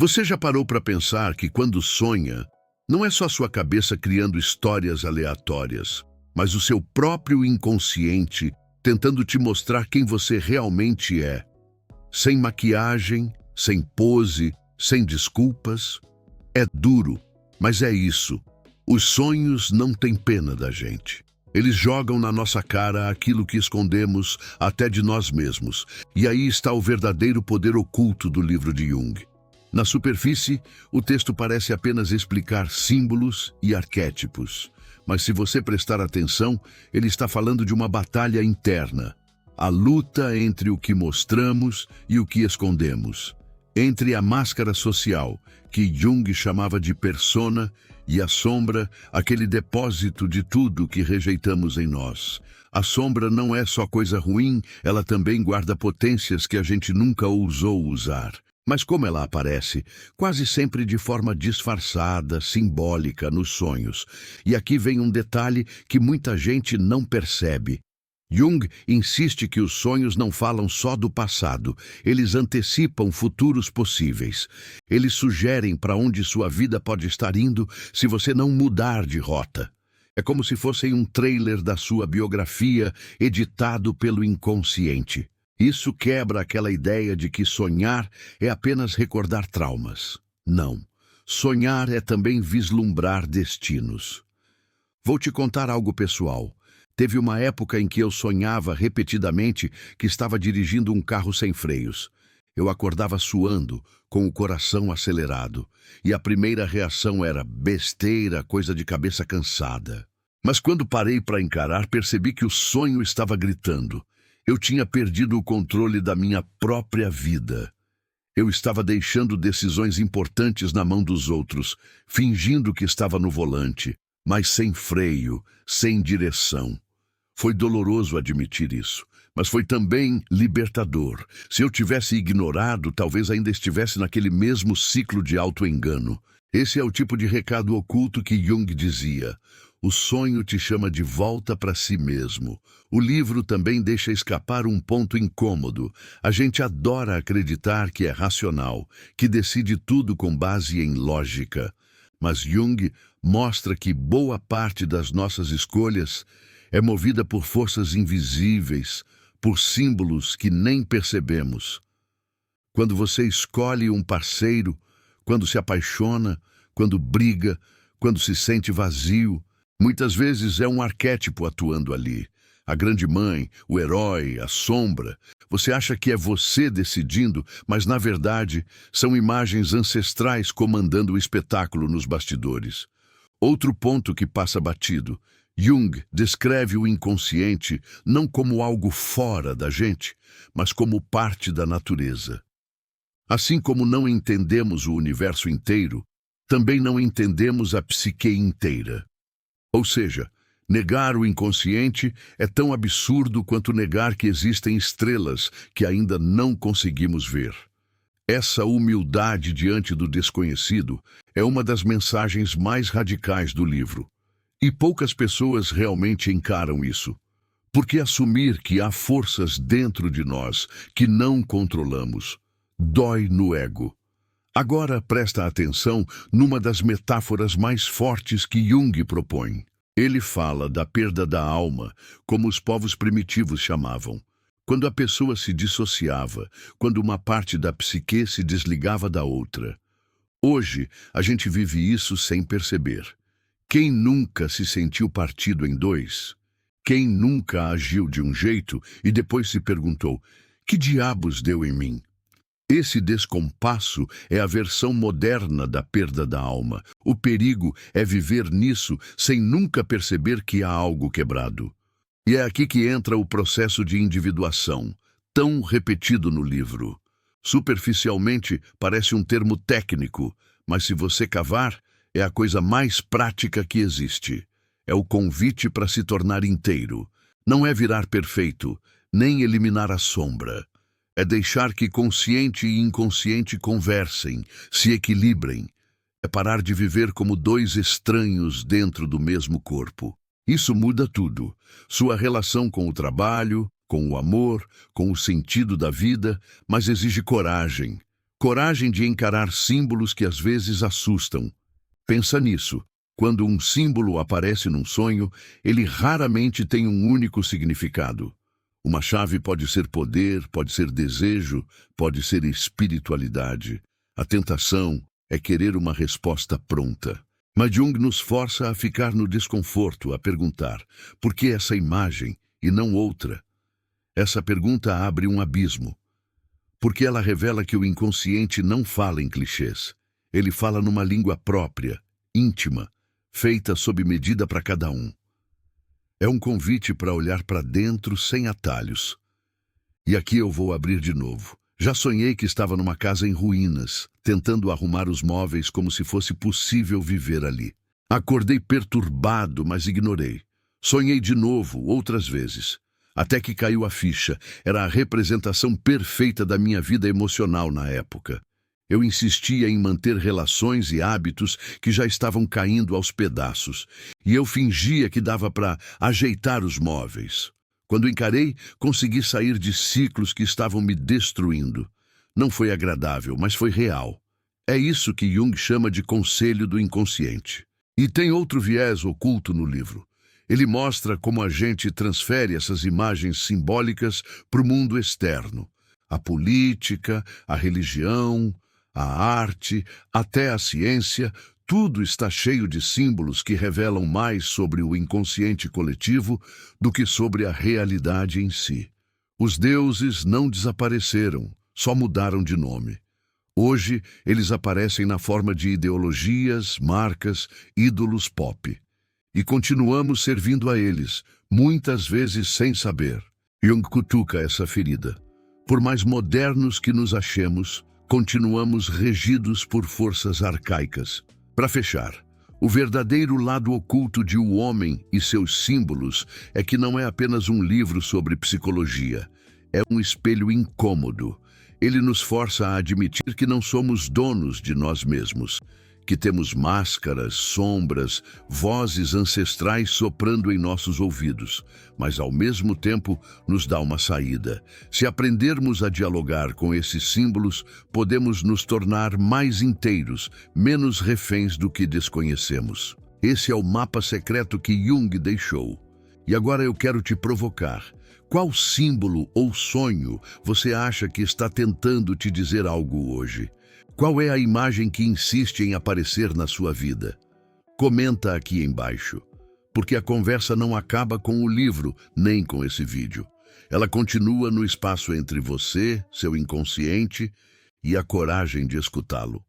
Você já parou para pensar que quando sonha, não é só sua cabeça criando histórias aleatórias, mas o seu próprio inconsciente tentando te mostrar quem você realmente é? Sem maquiagem, sem pose, sem desculpas. É duro, mas é isso. Os sonhos não têm pena da gente. Eles jogam na nossa cara aquilo que escondemos até de nós mesmos. E aí está o verdadeiro poder oculto do livro de Jung. Na superfície, o texto parece apenas explicar símbolos e arquétipos. Mas se você prestar atenção, ele está falando de uma batalha interna. A luta entre o que mostramos e o que escondemos. Entre a máscara social, que Jung chamava de persona, e a sombra, aquele depósito de tudo que rejeitamos em nós. A sombra não é só coisa ruim, ela também guarda potências que a gente nunca ousou usar. Mas como ela aparece? Quase sempre de forma disfarçada, simbólica, nos sonhos. E aqui vem um detalhe que muita gente não percebe. Jung insiste que os sonhos não falam só do passado, eles antecipam futuros possíveis. Eles sugerem para onde sua vida pode estar indo se você não mudar de rota. É como se fossem um trailer da sua biografia editado pelo inconsciente. Isso quebra aquela ideia de que sonhar é apenas recordar traumas. Não. Sonhar é também vislumbrar destinos. Vou te contar algo pessoal. Teve uma época em que eu sonhava repetidamente que estava dirigindo um carro sem freios. Eu acordava suando, com o coração acelerado, e a primeira reação era besteira, coisa de cabeça cansada. Mas quando parei para encarar, percebi que o sonho estava gritando. Eu tinha perdido o controle da minha própria vida. Eu estava deixando decisões importantes na mão dos outros, fingindo que estava no volante, mas sem freio, sem direção. Foi doloroso admitir isso, mas foi também libertador. Se eu tivesse ignorado, talvez ainda estivesse naquele mesmo ciclo de auto-engano. Esse é o tipo de recado oculto que Jung dizia. O sonho te chama de volta para si mesmo. O livro também deixa escapar um ponto incômodo. A gente adora acreditar que é racional, que decide tudo com base em lógica. Mas Jung mostra que boa parte das nossas escolhas é movida por forças invisíveis, por símbolos que nem percebemos. Quando você escolhe um parceiro, quando se apaixona, quando briga, quando se sente vazio, muitas vezes é um arquétipo atuando ali. A grande mãe, o herói, a sombra. Você acha que é você decidindo, mas na verdade são imagens ancestrais comandando o espetáculo nos bastidores. Outro ponto que passa batido. Jung descreve o inconsciente não como algo fora da gente, mas como parte da natureza. Assim como não entendemos o universo inteiro, também não entendemos a psique inteira. Ou seja, negar o inconsciente é tão absurdo quanto negar que existem estrelas que ainda não conseguimos ver. Essa humildade diante do desconhecido é uma das mensagens mais radicais do livro. E poucas pessoas realmente encaram isso. Porque assumir que há forças dentro de nós que não controlamos dói no ego. Agora presta atenção numa das metáforas mais fortes que Jung propõe. Ele fala da perda da alma, como os povos primitivos chamavam. Quando a pessoa se dissociava, quando uma parte da psique se desligava da outra. Hoje, a gente vive isso sem perceber. Quem nunca se sentiu partido em dois? Quem nunca agiu de um jeito e depois se perguntou, que diabos deu em mim? Esse descompasso é a versão moderna da perda da alma. O perigo é viver nisso sem nunca perceber que há algo quebrado. E é aqui que entra o processo de individuação, tão repetido no livro. Superficialmente, parece um termo técnico, mas se você cavar, é a coisa mais prática que existe. É o convite para se tornar inteiro. Não é virar perfeito, nem eliminar a sombra. É deixar que consciente e inconsciente conversem, se equilibrem. É parar de viver como dois estranhos dentro do mesmo corpo. Isso muda tudo. Sua relação com o trabalho, com o amor, com o sentido da vida, mas exige coragem. Coragem de encarar símbolos que às vezes assustam. Pensa nisso. Quando um símbolo aparece num sonho, ele raramente tem um único significado. Uma chave pode ser poder, pode ser desejo, pode ser espiritualidade. A tentação é querer uma resposta pronta. Mas Jung nos força a ficar no desconforto, a perguntar: por que essa imagem e não outra? Essa pergunta abre um abismo, porque ela revela que o inconsciente não fala em clichês. Ele fala numa língua própria, íntima, feita sob medida para cada um. É um convite para olhar para dentro sem atalhos. E aqui eu vou abrir de novo. Já sonhei que estava numa casa em ruínas, tentando arrumar os móveis como se fosse possível viver ali. Acordei perturbado, mas ignorei. Sonhei de novo, outras vezes. Até que caiu a ficha. Era a representação perfeita da minha vida emocional na época. Eu insistia em manter relações e hábitos que já estavam caindo aos pedaços. E eu fingia que dava para ajeitar os móveis. Quando encarei, consegui sair de ciclos que estavam me destruindo. Não foi agradável, mas foi real. É isso que Jung chama de conselho do inconsciente. E tem outro viés oculto no livro. Ele mostra como a gente transfere essas imagens simbólicas para o mundo externo. A política, a religião, a arte, até a ciência, tudo está cheio de símbolos que revelam mais sobre o inconsciente coletivo do que sobre a realidade em si. Os deuses não desapareceram, só mudaram de nome. Hoje, eles aparecem na forma de ideologias, marcas, ídolos pop. E continuamos servindo a eles, muitas vezes sem saber. Jung cutuca essa ferida. Por mais modernos que nos achemos, continuamos regidos por forças arcaicas. Para fechar, o verdadeiro lado oculto de O Homem e seus Símbolos é que não é apenas um livro sobre psicologia. É um espelho incômodo. Ele nos força a admitir que não somos donos de nós mesmos, que temos máscaras, sombras, vozes ancestrais soprando em nossos ouvidos, mas ao mesmo tempo nos dá uma saída. Se aprendermos a dialogar com esses símbolos, podemos nos tornar mais inteiros, menos reféns do que desconhecemos. Esse é o mapa secreto que Jung deixou. E agora eu quero te provocar. Qual símbolo ou sonho você acha que está tentando te dizer algo hoje? Qual é a imagem que insiste em aparecer na sua vida? Comenta aqui embaixo, porque a conversa não acaba com o livro, nem com esse vídeo. Ela continua no espaço entre você, seu inconsciente, e a coragem de escutá-lo.